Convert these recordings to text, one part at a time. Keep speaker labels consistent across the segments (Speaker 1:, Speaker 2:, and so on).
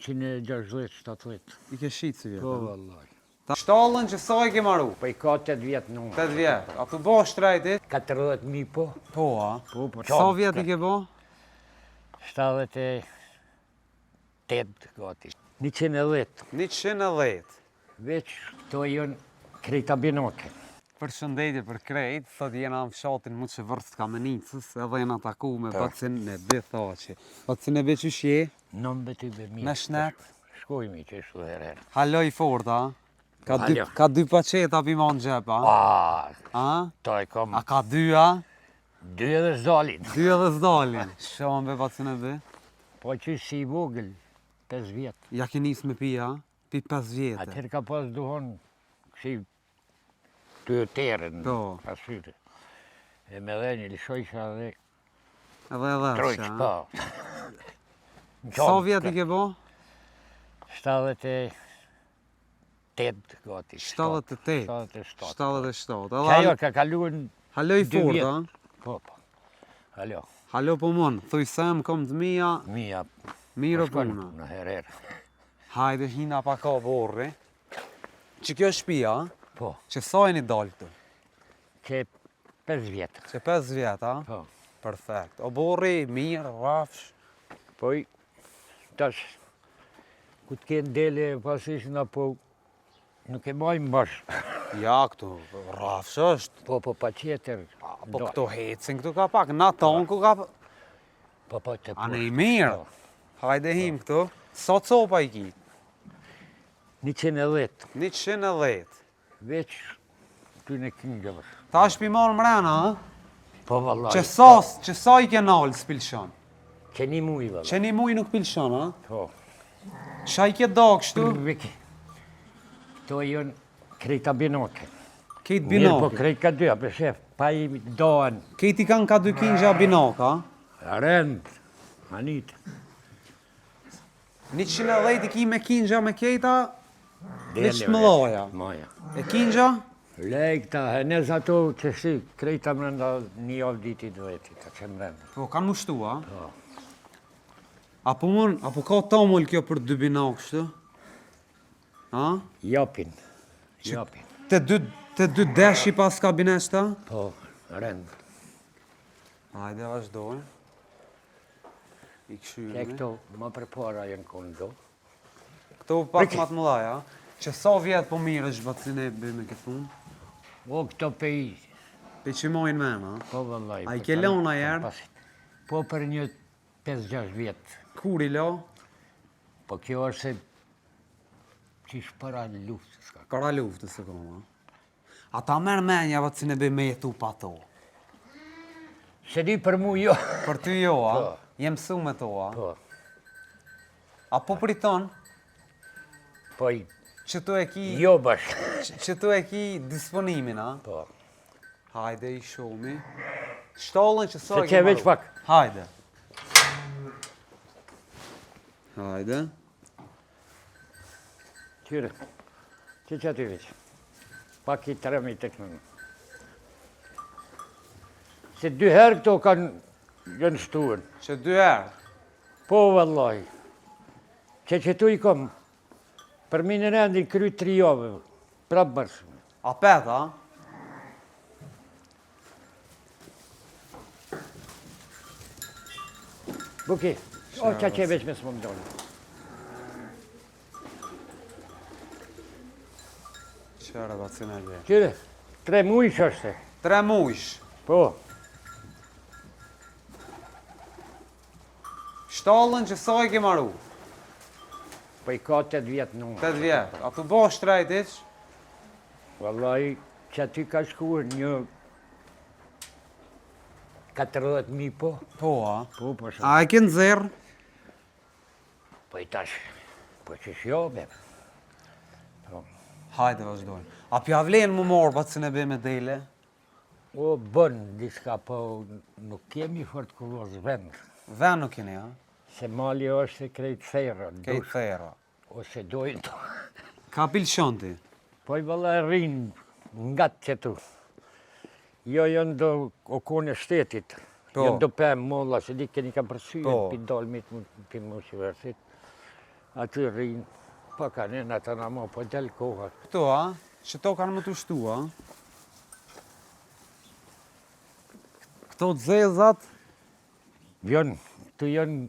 Speaker 1: 160-70.
Speaker 2: I ke shqitë si vjetë?
Speaker 1: Po, vallaj.
Speaker 2: Shtallën që sa i ke maru?
Speaker 1: Po i ka 8 vjetë në.
Speaker 2: 8 vjetë. A tu bo shtrejtit?
Speaker 1: 40.000 po.
Speaker 2: Po, a?
Speaker 1: Po.
Speaker 2: Sa vjetë i ke bo?
Speaker 1: 78 gati. 110.
Speaker 2: 110.
Speaker 1: Veç to jon krejta binoke.
Speaker 2: Përshëndetje për krejt, thot jena në fshatin mu që vërst Kamenicës, edhe jena taku me bacin e dhe thaqe. Bacin e be që shje?
Speaker 1: Nën beti be mirë.
Speaker 2: Me shnet?
Speaker 1: Shkojmi që shtu herë.
Speaker 2: Haloj fort, a? Ka dy paceta pima në gjepa? A?
Speaker 1: Ta e kam.
Speaker 2: A ka dy, a?
Speaker 1: 2 edhe zdalin.
Speaker 2: 2 edhe zdalin. Shohën be bacin e be?
Speaker 1: Po që si i vogël, 5 vjetë.
Speaker 2: Ja ke nis me pia? Pi 5 vjetë.
Speaker 1: Atër ka pas duhon kësi të terën, asyre. E me dhe një lëshojqa dhe
Speaker 2: edhe
Speaker 1: trojq, po.
Speaker 2: Sa vjetë i ke bo?
Speaker 1: 78 gati.
Speaker 2: 78? 77.
Speaker 1: Që ajo ka kaluën 2
Speaker 2: Haloj fort,
Speaker 1: vjetë.
Speaker 2: a?
Speaker 1: Po. Halo.
Speaker 2: Halo po mon, thuj sem kom të mija,
Speaker 1: Mija.
Speaker 2: miro puna.
Speaker 1: Në herë.
Speaker 2: Hajde hina pa ka borri. Që kjo shpia,
Speaker 1: Po.
Speaker 2: që sa e një dalë këtu?
Speaker 1: Që 5 vjetë.
Speaker 2: Që 5 vjetë, a?
Speaker 1: Po.
Speaker 2: Perfekt. O borri, mirë, rafsh.
Speaker 1: Po i tash, ku të kënë dele pasishën apo nuk e majmë bashkë.
Speaker 2: Ja, këtu, rafsh është.
Speaker 1: Po pa qeter.
Speaker 2: Po këtu hecin, këtu ka pak, na tonë ku ka...
Speaker 1: Po të
Speaker 2: A ne i mirë? Hajde him këtu. Sa copa i ki?
Speaker 1: 110.
Speaker 2: 110.
Speaker 1: Veç ty në këngjëvër.
Speaker 2: Ta është pimarë mrena, a?
Speaker 1: Po vallaj.
Speaker 2: Që sa i ke nalë s'pilshon?
Speaker 1: Që një muj vallaj.
Speaker 2: Që një muj nuk pilshon, a?
Speaker 1: Po.
Speaker 2: Qa i ke do kështu?
Speaker 1: Këto jonë krejta binoke.
Speaker 2: Kejt
Speaker 1: Mirë po
Speaker 2: binoke.
Speaker 1: krejt ka dy, apë shef, pa i doan.
Speaker 2: Kejt i kanë ka dy kingja binoka, a?
Speaker 1: Rend, anit.
Speaker 2: 110 i ki me kingja me kejta, veç mëlloja.
Speaker 1: Maja.
Speaker 2: E kingja?
Speaker 1: Lejkta, e nez ato që shi, krejta mrenda një javë diti duhetit, që mrenda.
Speaker 2: Po, kanë mushtu, a?
Speaker 1: Po.
Speaker 2: Apo ka tamull kjo për dy binok kështu? A?
Speaker 1: Japin.
Speaker 2: Te dy deshi pas kabineshta?
Speaker 1: Po, rend.
Speaker 2: Hajde, vazhdojnë. I
Speaker 1: Që
Speaker 2: këshyri.
Speaker 1: këto, më përpara jenë konë do.
Speaker 2: Këto pak ma të mëdhaja, që sa vjetë po mirë është bacin e bëj me këtë punë?
Speaker 1: O, këto pej,
Speaker 2: Pe që mojnë mena?
Speaker 1: po vëllaj.
Speaker 2: A i ke lënë a jerë?
Speaker 1: Po për një 5-6 vjetë.
Speaker 2: Kur i lo?
Speaker 1: Po kjo është se qish para në luftë s'ka.
Speaker 2: Para luftës e koma. A ta merë menja bacin e bëj me jetu pa to?
Speaker 1: Se di për mu jo.
Speaker 2: Për ty jo, a?
Speaker 1: Po.
Speaker 2: Jem su me to, a?
Speaker 1: Po,
Speaker 2: A po priton?
Speaker 1: po i
Speaker 2: Që tu e ki...
Speaker 1: jo bash.
Speaker 2: Që tu e ki disponimin, a?
Speaker 1: Po.
Speaker 2: Hajde i shomi. Shtallën që sa
Speaker 1: Se
Speaker 2: e
Speaker 1: që veç pak.
Speaker 2: Hajde. Hajde.
Speaker 1: Qyre, që aty veç. Pak i 3.000 tek në. Se 2 herë këto kanë jënë shtuën.
Speaker 2: Që 2 herë.
Speaker 1: Po vëllaj. Që tu i kom. Për minë rendin kry 3 javë. Prapë bërshme.
Speaker 2: A pet, a?
Speaker 1: Buki, o që veç me s'më mdonë.
Speaker 2: Qëra bacin e dhe.
Speaker 1: Qyre, 3 mujsh është.
Speaker 2: 3 mujsh.
Speaker 1: Po.
Speaker 2: Shtallën që sa i ke maru?
Speaker 1: Po i ka 8 vjetë në.
Speaker 2: 8 vjetë. A tu bo shtrejtit?
Speaker 1: Vallaj, që aty ka shkuar një 40.000 po.
Speaker 2: Po, a?
Speaker 1: Po, po shumë.
Speaker 2: A e ke nëzirë?
Speaker 1: Po i tash, po që shjo, be.
Speaker 2: Hajde vazhdojnë. A pja vlenë më morë bacin e be me dele?
Speaker 1: O, bën, diska, po nuk kemi fort kullos vend.
Speaker 2: Ven nuk keni, a?
Speaker 1: Se mali është krejt thera.
Speaker 2: Kejt thera.
Speaker 1: Ose dojnë të.
Speaker 2: Ka pilshon ti?
Speaker 1: Po i valla rinë nga të qëtu. Jo jënë do okone shtetit.
Speaker 2: Po.
Speaker 1: Jënë do pëmë molla, se di keni ka përsyën,
Speaker 2: Po.
Speaker 1: pi dalmit, pi më që versit. aty rrinë, po kanë në atë në mo, po del koha.
Speaker 2: Këto, a? Që to kanë më të shtu, a? Këto të zezat?
Speaker 1: Të janë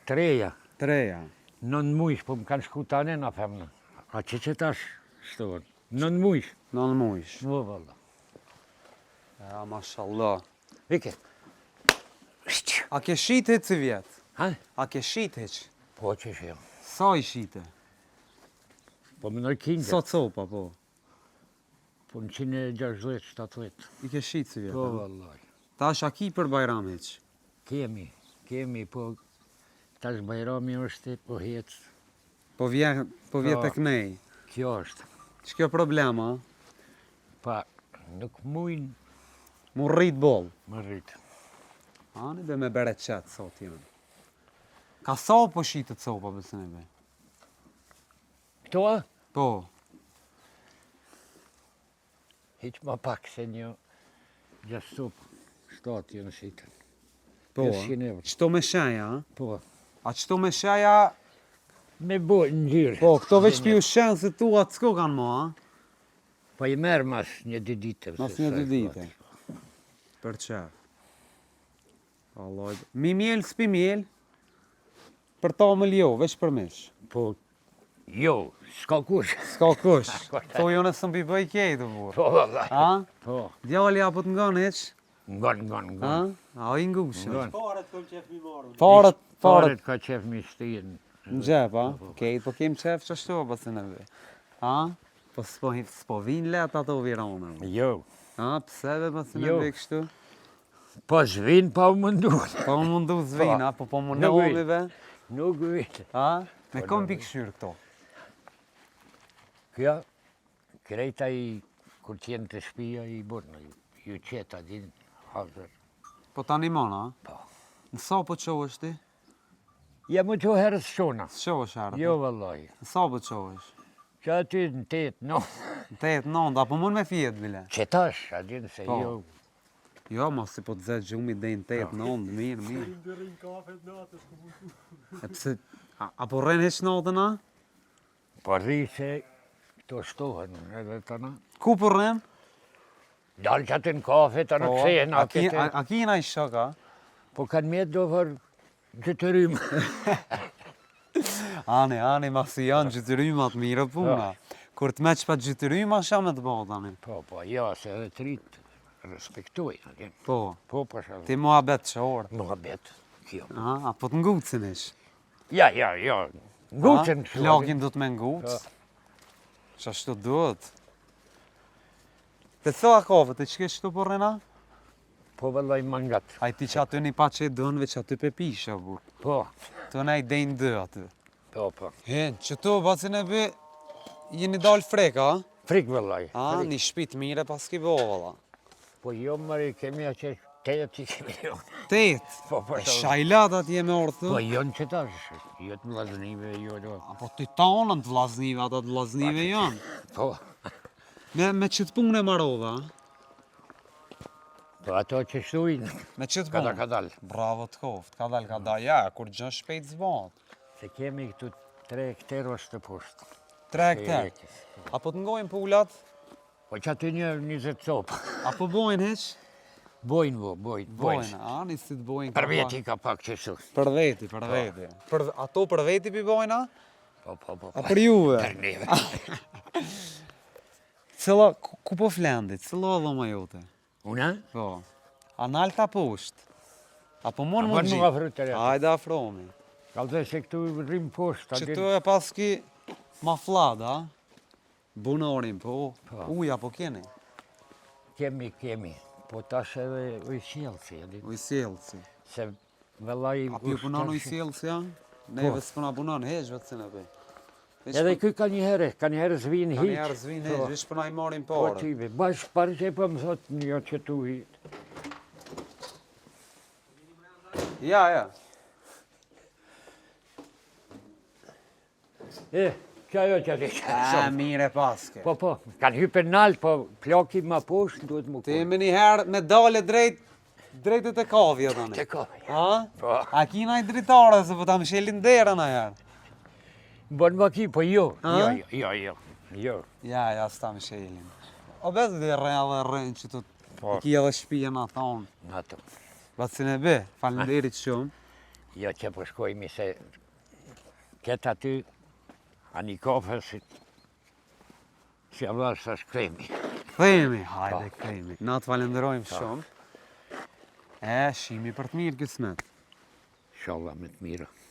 Speaker 1: treja,
Speaker 2: Treja.
Speaker 1: 9 mujsh, po më kanë shku tani në femna. A që tash shtohen? 9 mujsh.
Speaker 2: 9 mujsh.
Speaker 1: Po, valla.
Speaker 2: Ja, mashallah.
Speaker 1: Vike.
Speaker 2: A ke shite si vjetë?
Speaker 1: Ha?
Speaker 2: A ke shite që?
Speaker 1: Po që shë.
Speaker 2: Sa i shite?
Speaker 1: Po më nërë kinjë.
Speaker 2: Sa copa, po?
Speaker 1: Po në 160-70.
Speaker 2: I ke shite si vjetë?
Speaker 1: Po,
Speaker 2: a?
Speaker 1: vallaj.
Speaker 2: Ta është aki për Bajram heq?
Speaker 1: Kemi, po tash Bajrami është po hecë.
Speaker 2: Po vje të kënej.
Speaker 1: Kjo është.
Speaker 2: Që kjo problema?
Speaker 1: Pa, nuk mujnë
Speaker 2: Mu rrit bol.
Speaker 1: më rritë.
Speaker 2: Ani be me bere qetë, sot janë. Ka sa po shite copa, besën e be?
Speaker 1: Këto, a?
Speaker 2: Po.
Speaker 1: Hiq ma pak se një gjastop, 7 janë shitën.
Speaker 2: Po.
Speaker 1: 500 euro.
Speaker 2: Qëto me shenja, a?
Speaker 1: Po,
Speaker 2: A qëto me shenja,
Speaker 1: me bojë në gjyrë.
Speaker 2: po, këto veç piju shenë se tu atë s'ko kanë mo, a?
Speaker 1: Po i merë mas një dy dite.
Speaker 2: Mas një dy dite. Për qef. Allah. Mi mjel, s'pi mjel? Për ta më ljo, veç për mish.
Speaker 1: Po, jo, s'ka kush.
Speaker 2: S'ka kush. Po jo nësë më bëj kejtë, burë.
Speaker 1: Po, vallaj.
Speaker 2: A?
Speaker 1: Po,
Speaker 2: Djali apo të nganë heq?
Speaker 1: ngon.
Speaker 2: A? A i ngushë.
Speaker 1: Ngon.
Speaker 2: Parët,
Speaker 1: Paret ka qef mi shtijen.
Speaker 2: në gjep, a? Kejtë, po kem qef që ashtu, pasë në ve. A? Po s'po vinë let ato virone.
Speaker 1: Jo,
Speaker 2: A? Pse dhe pasë në
Speaker 1: Jo.
Speaker 2: ve kështu?
Speaker 1: po zvin pa u mundu.
Speaker 2: Po më mundu zvin, a? Po më në
Speaker 1: Nuk
Speaker 2: omi,
Speaker 1: vi.
Speaker 2: be?
Speaker 1: Nuk vitë.
Speaker 2: A? Me
Speaker 1: Po,
Speaker 2: kom
Speaker 1: nuk vi.
Speaker 2: pikëshyrë këto?
Speaker 1: Kjo, krejta i, kur t'jenë të shpia i burnë, ju qeta din, hazër.
Speaker 2: Po tani mona, a?
Speaker 1: Po.
Speaker 2: Në sa po qohësh ti?
Speaker 1: Ja mu që herës shona.
Speaker 2: S'qohësh herë?
Speaker 1: Jo, vallaj.
Speaker 2: Në sa po qohësh?
Speaker 1: Që aty në 8, no.
Speaker 2: Në 8, 9, apo mund me fjetë, bile?
Speaker 1: Qetash, a din se
Speaker 2: Po.
Speaker 1: jo.
Speaker 2: Jo, ma si po të zetë gjumi dhe në 8, 9, mirë. E pse, apo rrenë heq natën, a?
Speaker 1: Po rri se këto shtohen edhe të na.
Speaker 2: Ku po rrenë?
Speaker 1: Dalë që aty në kafe, të në kësejnë atë të...
Speaker 2: A kina i shoka?
Speaker 1: Po kanë mjetë do për gjëtërim.
Speaker 2: Ani, ma si janë gjytërymat mirë puna. Kur të me që pa gjytëryma, shë me të bëhë tani.
Speaker 1: Po, ja, se edhe të rritë respektuj.
Speaker 2: Po,
Speaker 1: Po, pasha.
Speaker 2: ti mua betë që orë.
Speaker 1: Nuk abet, kjo.
Speaker 2: A po të ngucin ish?
Speaker 1: Ja. Ngucën shumë.
Speaker 2: Plakin do të me nguc? Që ashtu duhet? Të thua kove, të që shtu po rrena?
Speaker 1: Po, vëllaj mangat.
Speaker 2: A i ti që aty një pa që i dënë, veç aty pe pisha, burë.
Speaker 1: Po,
Speaker 2: Të ne i dejnë dë aty.
Speaker 1: po.
Speaker 2: Hen, që tu, bacin e be, jeni dalë freka, a?
Speaker 1: Frik, vëllaj.
Speaker 2: A, një shpit mire pas ki bo, valla.
Speaker 1: Po, jo, mëri, kemi që tetë që kemi jo.
Speaker 2: Tet,
Speaker 1: Po,
Speaker 2: e shajlat aty e me orë
Speaker 1: Po,
Speaker 2: të.
Speaker 1: jo në qëtash, jo të vlaznive, jo do.
Speaker 2: Apo ti tonën të vlaznive, ata të vlaznive janë.
Speaker 1: Po,
Speaker 2: Me qëtë punë e marova, a?
Speaker 1: po ato që shtuin,
Speaker 2: Me qëtë
Speaker 1: kada
Speaker 2: punë?
Speaker 1: ka dal.
Speaker 2: Bravo të koftë, ka dal, ja, kur gjë shpejt zbat.
Speaker 1: Se kemi këtu 3 hektarosh të poshtë.
Speaker 2: 3 hektar. Apo të ngojnë pullat,
Speaker 1: Po që aty një 20 copë.
Speaker 2: apo bojnë heq?
Speaker 1: Bojnë.
Speaker 2: Bojnë, a, një si të bojnë.
Speaker 1: Për veti ka pak që shtu.
Speaker 2: Për veti. Ato për veti pi bojnë, a?
Speaker 1: Po.
Speaker 2: A për juve?
Speaker 1: Për neve.
Speaker 2: Cëlla, ku po flendit, cëlla dhoma jote?
Speaker 1: Una?
Speaker 2: Po. A nalta poshtë? Apo mon
Speaker 1: Apo
Speaker 2: më
Speaker 1: nuk
Speaker 2: gjitë?
Speaker 1: afru të rejtë.
Speaker 2: Hajde afromi.
Speaker 1: Kalëzë se këtu rrim poshtë.
Speaker 2: Që tu e paski ma flada, bunorin, po. Uja po keni.
Speaker 1: Kemi. Po tash edhe ujësjelësi.
Speaker 2: Ujësjelësi.
Speaker 1: Se vëllaj...
Speaker 2: A pi punon ujësjelësi janë? Neve s'puna punon heqë vëtë në pe.
Speaker 1: Edhe këj ka një herë zvinë
Speaker 2: Ka
Speaker 1: hitë.
Speaker 2: njerë zvinë heqë, vish përna i marim
Speaker 1: Po
Speaker 2: pare.
Speaker 1: tive, bash parë që po më thot një që tu hitë.
Speaker 2: Ja.
Speaker 1: Që ajo që ti
Speaker 2: A, mire paske.
Speaker 1: Po, kanë hyper nalë, po ploki ma poshtë, duhet më
Speaker 2: Ti me njëherë me dale drejtët e kavja tani.
Speaker 1: Të kohë.
Speaker 2: A?
Speaker 1: Po.
Speaker 2: A kina i dritare, se po ta më shelin dera në herë.
Speaker 1: Bën maki, po jo.
Speaker 2: A?
Speaker 1: Jo.
Speaker 2: Ja, s'ta Michelin. O bez dhe rrën që të
Speaker 1: Po,
Speaker 2: ki edhe shtëpia në thonë.
Speaker 1: ato.
Speaker 2: Batë ne be, falenderit shumë.
Speaker 1: Jo që po shkojmi se këtë aty, a një kofë si avlash sa shkremi.
Speaker 2: Themi, hajde kremi. Na të falenderojmë shumë. Shimi për të mirë kësmet.
Speaker 1: Inshallah me të mira.